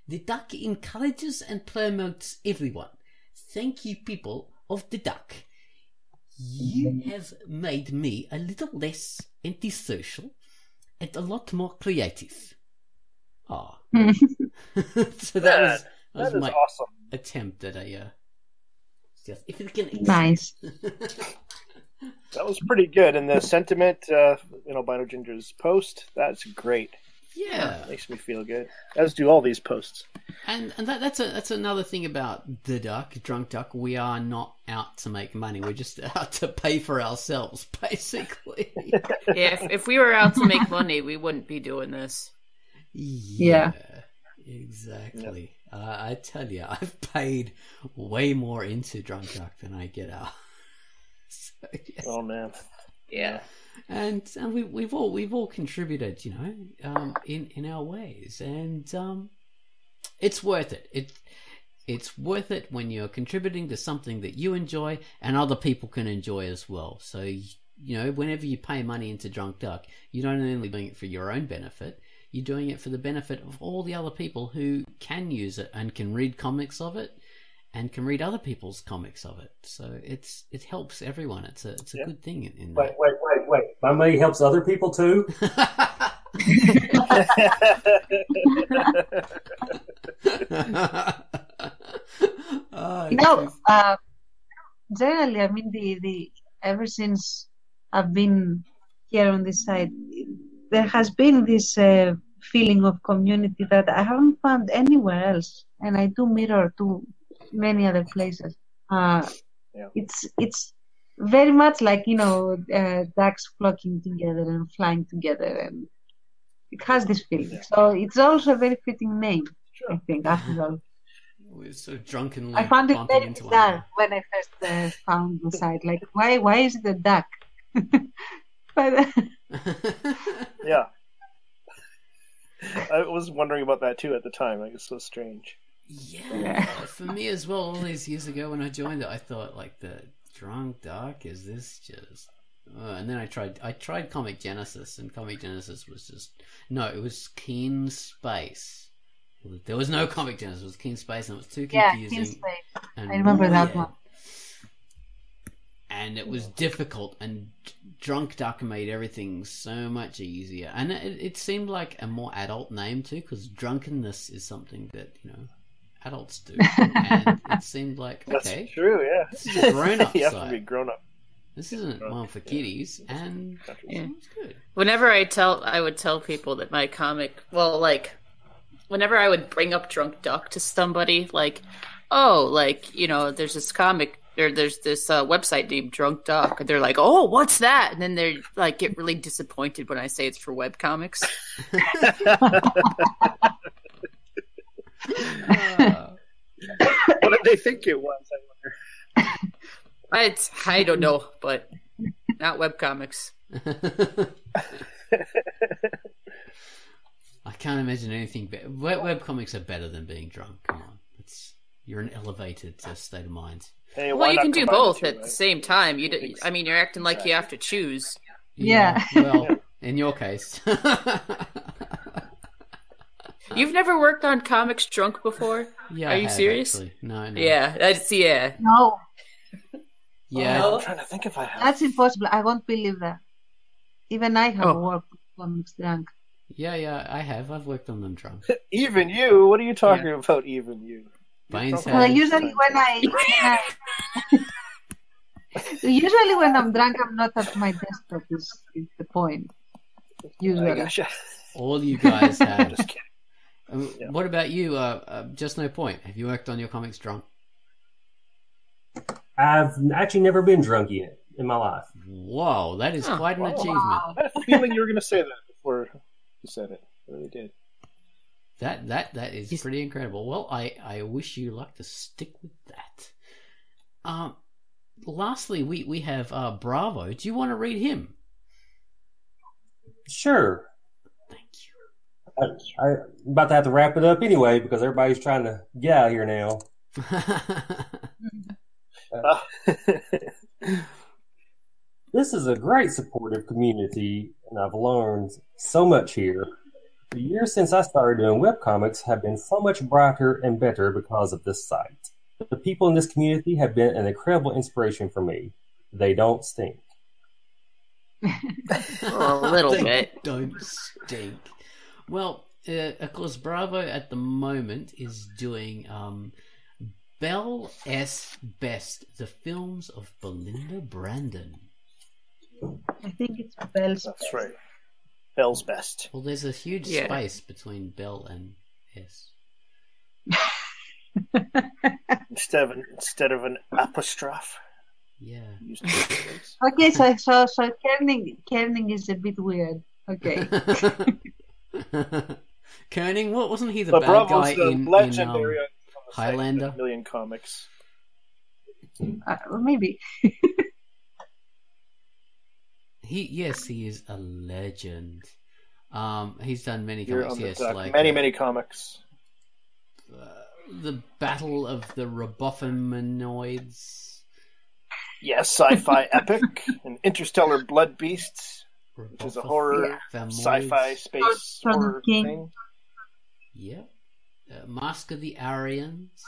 The Duck encourages and promotes everyone. Thank you, people of the Duck. You have made me a little less antisocial and a lot more creative. Ah. So that was my awesome attempt at a if you can nice. That was pretty good, and the sentiment in Albino Ginger's post, that's great. Yeah, makes me feel good. As do all these posts. And that's another thing about the Duck, Drunk Duck. We are not out to make money. We're just out to pay for ourselves, basically. Yeah, if we were out to make money, we wouldn't be doing this. Yeah. Exactly. Yep. I tell you, I've paid way more into Drunk Duck than I get out. So, yes. Oh man. Yeah. And we've all contributed, in our ways, and it's worth it. it's worth it when you're contributing to something that you enjoy and other people can enjoy as well. So, you know, whenever you pay money into Drunk Duck, you're not only doing it for your own benefit, you're doing it for the benefit of all the other people who can use it and can read comics of it and can read other people's comics of it. So it helps everyone. It's a good thing in that. Wait. My money helps other people too? Generally, I mean, the ever since I've been here on this side, there has been this feeling of community that I haven't found anywhere else, and I do mirror to many other places. It's very much like, you know, ducks flocking together and flying together, and it has this feeling. So it's also a very fitting name, I think, after all. We're so drunkenly I found it bumping very into one bizarre when I first found the site. Like, why is it a duck? But Yeah. I was wondering about that too at the time. Like, it's so strange. Yeah, for me as well. All these years ago when I joined it, I thought, like, the Drunk Duck, is this just? And then I tried Comic Genesis, and Comic Genesis was just it was Keen Space. There was no Comic Genesis. It was Keen Space, and it was too confusing. Keen Space. And I remember that one. And it was difficult, and Drunk Duck made everything so much easier. And it seemed like a more adult name too, because drunkenness is something that, you know, adults do. And it seemed like, okay, that's true. Yeah, this is a grown-up you have site. to be grown up. This isn't one for kiddies, and it's good. Whenever I would tell people that my comic, well, like, whenever I would bring up Drunk Duck to somebody, like, oh, like, you know, there's this comic, or there's this website named Drunk Duck, and they're like, oh, what's that? And then they're like, get really disappointed when I say it's for webcomics. What did they think it was, I wonder? I don't know, but not webcomics. I can't imagine anything better. Webcomics are better than being drunk. Come on. You're an elevated state of mind. Hey, Well, you can do both at the same time. I mean, you're acting like you have to choose. Yeah. Well, in your case. You've never worked on comics drunk before? Yeah, Are you serious? Actually. No. Yeah, yeah. No, Yeah. I'm trying to think if I have. that's impossible. I won't believe that. Even I have worked with comics drunk. Yeah, I have. I've worked on them drunk. Even you? What are you talking about, even you? Baines Well, has. usually when I'm drunk, I'm not at my desktop. Is the point? Usually. Gotcha. All you guys have. Just kidding. Yeah. What about you? Just No Point. Have you worked on your comics drunk? I've actually never been drunk yet in my life. Whoa, that is quite an achievement. I had a feeling you were going to say that before you said it. I really did. That is pretty incredible. Well, I wish you luck to stick with that. Lastly, we have Bravo. Do you want to read him? Sure. Thank you. I'm about to have to wrap it up anyway because everybody's trying to get out of here now. This is a great supportive community, and I've learned so much here. The years since I started doing webcomics have been so much brighter and better because of this site. The people in this community have been an incredible inspiration for me. They don't stink. A little bit. Don't stink. Well, of course, Bravo at the moment is doing Belle S. Best, the films of Belinda Brandon. I think it's Belle's. That's right. Belle's Best. Well, there's a huge space between Belle and S. Instead of an apostrophe. Yeah. Okay, so Kerning is a bit weird. Okay. Koenig, what wasn't he the But bad Bravo's guy the in legendary on the site, Highlander? A million comics. Maybe. He is a legend. He's done many You're comics. on the Yes, duck. like many comics. the Battle of the Robophominoids. Yes, sci-fi epic, an interstellar blood beasts, which is a horror, sci-fi space horror thing. Yep. Mask of the Aryans.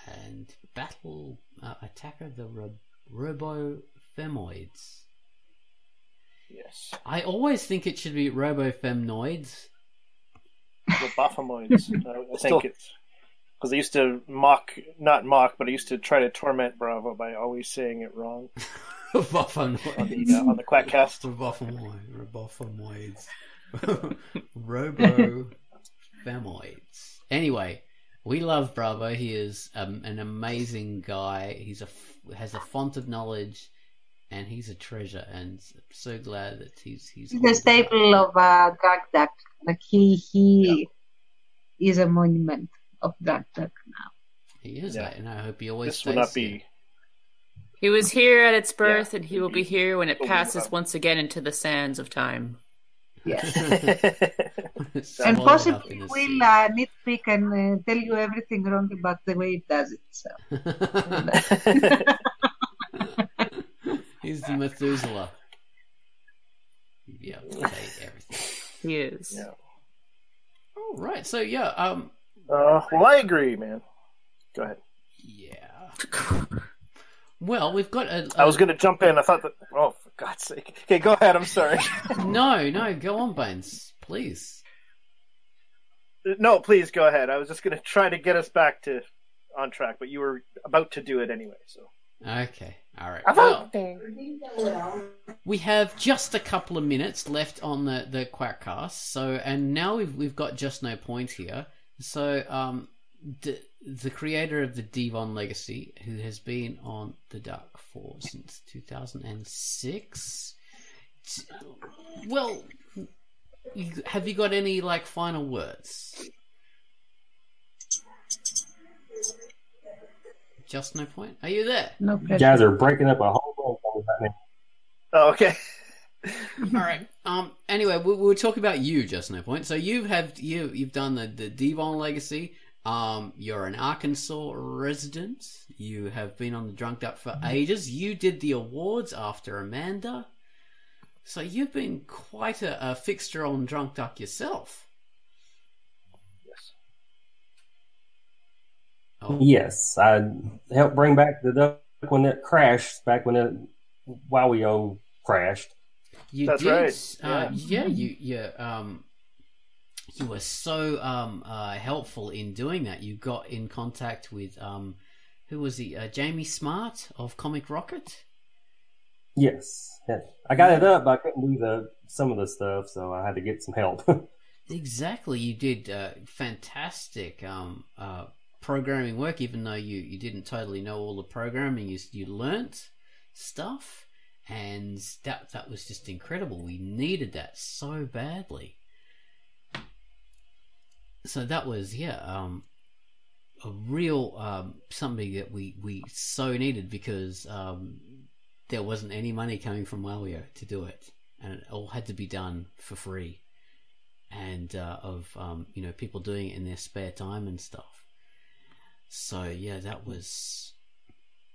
And Attack of the Robofemoids. Yes. I always think it should be Robofemnoids. Robophomoids. I think it's because I used to not mock, but I used to try to torment Bravo by always saying it wrong. Robophomoids. On the Quackast. Robophomoids. Robofemoids. Anyway, we love Bravo. He is an amazing guy. Has a font of knowledge, and he's a treasure. And I'm so glad that he's the staple of Drunk Duck. Like he is a monument of Drunk Duck now. He is, and I hope he always this stays will not here. be. He was here at its birth, and he will be here when it passes once again into the sands of time. Yes. And possibly we'll nitpick and tell you everything wrong about the way it does it. So. He's the Methuselah. Yeah, everything. He is. Yeah. All right. So well, I agree, man. Go ahead. Yeah. Well, we've got I was going to jump in. I thought that. Oh, for God's sake! Okay, go ahead. I'm sorry. No, go on, Baines, please. No, please go ahead. I was just going to try to get us back on track, but you were about to do it anyway. So. Okay. All right. Well, we have just a couple of minutes left on the Quackast. So, and now we've got Just No Point here. So, the creator of the Devon Legacy, who has been on the Duck since 2006. Well, have you got any final words? Just No Point. Are you there? No You guys are breaking up a whole bunch right now. Oh, okay. All right. Anyway, we'll talk about you, Just No Point. So you've done the Devon Legacy. You're an Arkansas resident. You have been on the Drunk Duck for ages. You did the awards after Amanda. So you've been quite a fixture on Drunk Duck yourself. Yes. Oh. Yes, I helped bring back the Duck when it crashed, back when it WoWio crashed. That's right. You were so helpful in doing that. You got in contact with who was he? Jamie Smart of Comic Rocket. Yes, I got it up, but I couldn't do some of the stuff, so I had to get some help. Exactly, you did fantastic programming work, even though you didn't totally know all the programming. You learnt stuff, and that was just incredible. We needed that so badly. So that was a real something that we so needed, because there wasn't any money coming from WoWio to do it, and it all had to be done for free, and people doing it in their spare time and stuff. So yeah, that was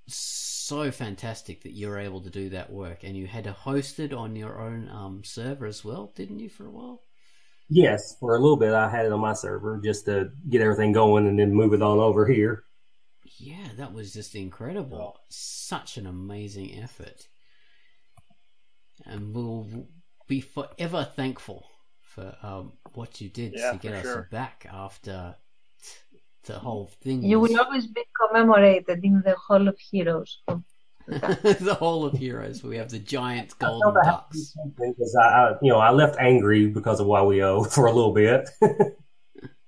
so fantastic that you were able to do that work, and you had to host it on your own server as well, didn't you, for a while? Yes, for a little bit I had it on my server just to get everything going and then move it on over here. Yeah, that was just incredible. Such an amazing effort. And we'll be forever thankful for what you did to get us back after the whole thing. You will always be commemorated in the Hall of Heroes. The Hall of Heroes. We have the giant golden ducks. Because I left angry because of WoWio for a little bit.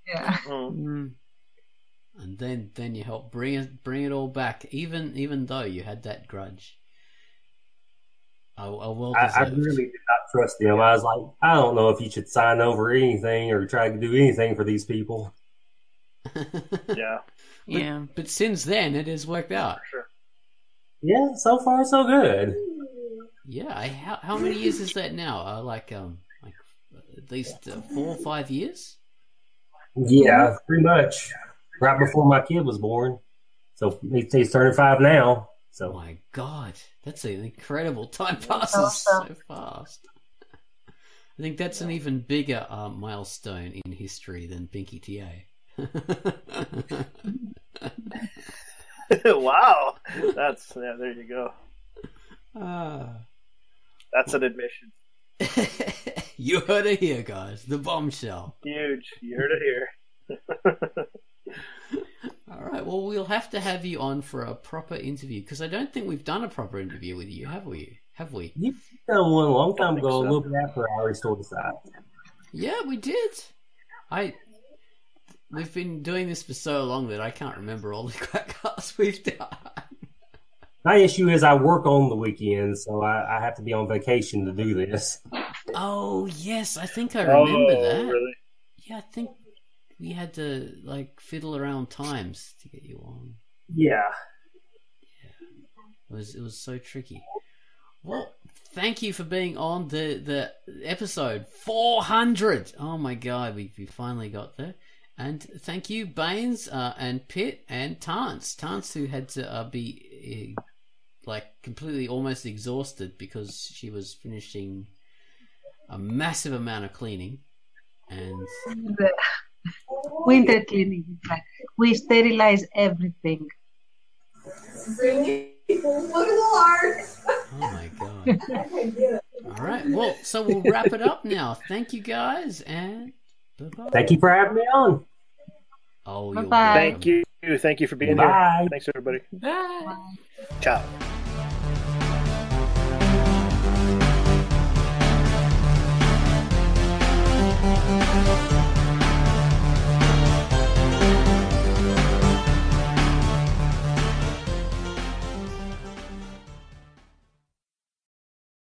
Yeah. Mm-hmm. And then you helped bring it all back, even though you had that grudge. I really did not trust him. I was like, I don't know if you should sign over anything or try to do anything for these people. Yeah. But since then, it has worked out. Sure. Yeah, so far so good. Yeah, how many years is that now? Like at least 4 or 5 years. Yeah, pretty much. Right before my kid was born. So he's turning 5 now. Oh So my god, that's an incredible time passes so fast. I think that's an even bigger milestone in history than Binky TA. Wow. There you go. That's an admission. You heard it here, guys. The bombshell. Huge. You heard it here. All right. Well, we'll have to have you on for a proper interview because I don't think we've done a proper interview with you, have we? you've done one a long time ago, so. a little bit after I restored the site. Yeah, we did. We've been doing this for so long that I can't remember all the Quackcasts we've done. My issue is I work on the weekends, so I have to be on vacation to do this. Oh yes, I think I remember that. Really? Yeah, I think we had to fiddle around times to get you on. Yeah. It was so tricky. Well, thank you for being on the episode 400. Oh my god, we finally got there. And thank you, Baines and Pitt and Tance, who had to be completely almost exhausted because she was finishing a massive amount of cleaning and Winter cleaning. We sterilize everything. oh my god. All right, well, so we'll wrap it up now. Thank you guys, and bye-bye. Thank you for having me on. Oh, Bye-bye. you're welcome. Thank you for being Bye. here. Thanks, everybody. Bye. Ciao.